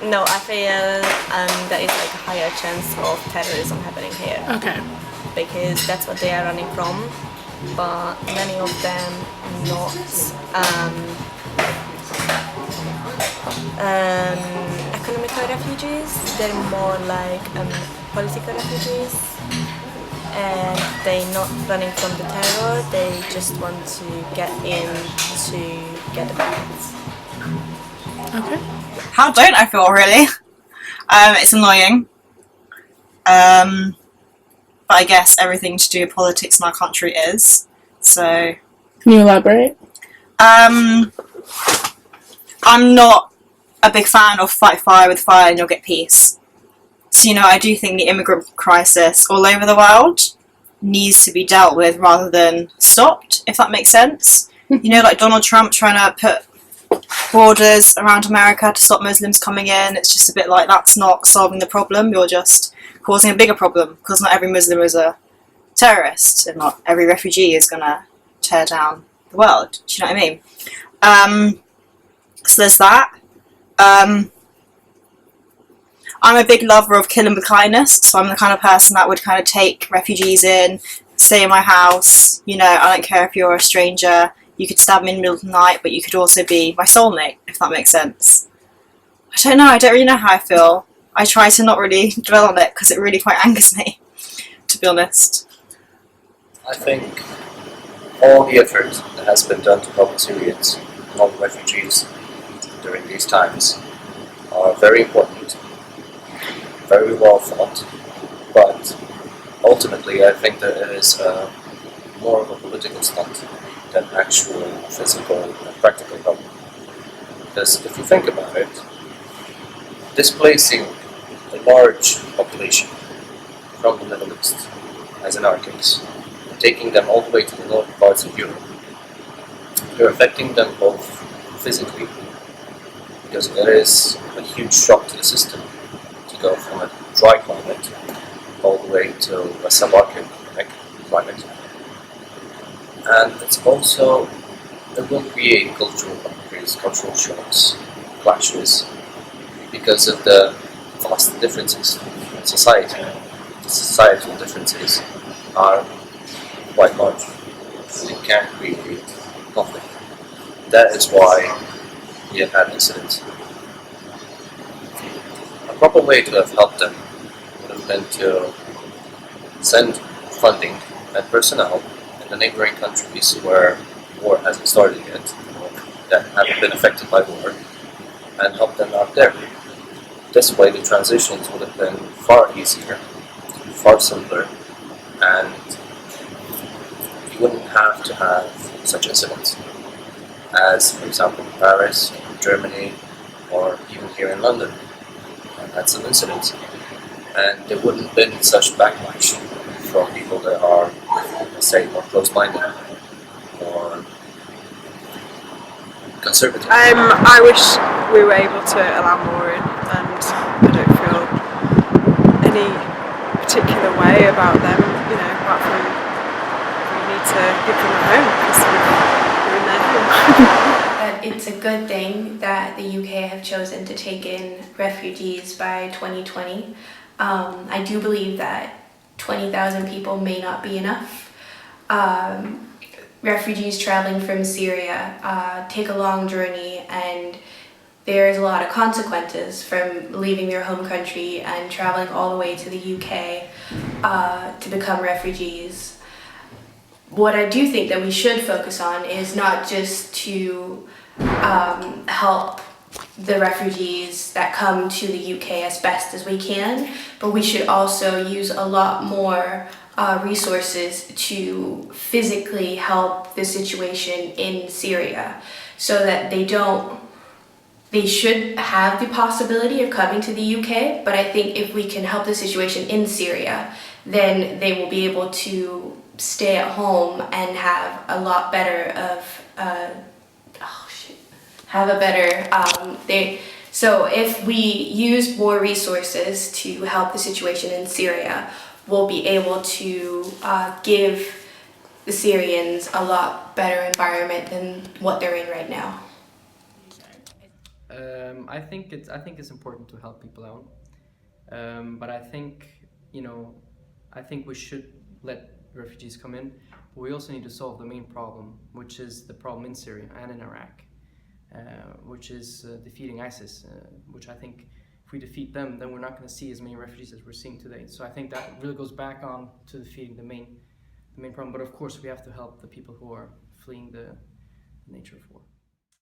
No, I feel there is like a higher chance of terrorism happening here. Okay. Because that's what they are running from. But many of them not economical refugees. They're more like political refugees, and they're not running from the terror. They just want to get in to get the benefits. Okay. How don't I feel, really? It's annoying. But I guess everything to do with politics in our country is. So, Can you elaborate? I'm not a big fan of fight fire with fire and you'll get peace. So, I do think the immigrant crisis all over the world needs to be dealt with rather than stopped, if that makes sense. Like Donald Trump trying to put borders around America to stop Muslims coming in. It's just a bit like that's not solving the problem. You're just causing a bigger problem because not every Muslim is a terrorist and not every refugee is going to tear down the world. Do you know what I mean? So there's that. I'm a big lover of killing with kindness, so I'm the kind of person that would kind of take refugees in, stay in my house. I don't care if you're a stranger. You could stab me in the middle of the night, but you could also be my soulmate, if that makes sense. I don't know. I don't really know how I feel. I try to not really dwell on it because it really quite angers me, to be honest. I think all the effort that has been done to help the Syrians and all the refugees during these times are very important, very well thought, but ultimately I think that it is more of a political stunt than actual physical and practical help. Because if you think about it, displacing a large population from the Middle East, as in our case, taking them all the way to the northern parts of Europe, you're affecting them both physically, because it is a huge shock to the system to go from a dry climate all the way to a subarctic climate. And it will create cultural boundaries, cultural shocks, clashes, because of the vast differences in society. The societal differences are quite large, and it can create conflict. That is why we have had incidents. A proper way to have helped them would have been to send funding and personnel in the neighboring countries where war hasn't started yet, or that haven't been affected by war, and help them out there. This way the transitions would have been far easier, far simpler, and you wouldn't have to have such incidents as, for example, in Paris, Germany, or even here in London. I've had some incidents, and there wouldn't have been such backlash from people that are, let's say, more close-minded or conservative. I wish we were able to allow more in, and I don't feel any particular way about them, apart from we need to give them a home because we're in their home. It's a good thing that the UK have chosen to take in refugees by 2020. I do believe that 20,000 people may not be enough. Refugees traveling from Syria take a long journey, and there's a lot of consequences from leaving their home country and traveling all the way to the UK to become refugees. What I do think that we should focus on is not just to help the refugees that come to the UK as best as we can, but we should also use a lot more resources to physically help the situation in Syria, so that they should have the possibility of coming to the UK, but I think if we can help the situation in Syria, then they will be able to stay at home and have a lot better so if we use more resources to help the situation in Syria, we'll be able to give the Syrians a lot better environment than what they're in right now. I think it's important to help people out, but I think we should let refugees come in, but we also need to solve the main problem, which is the problem in Syria and in Iraq, which is defeating ISIS, which I think if we defeat them, then we're not going to see as many refugees as we're seeing today. So I think that really goes back on to defeating the main problem. But of course, we have to help the people who are fleeing the nature of war.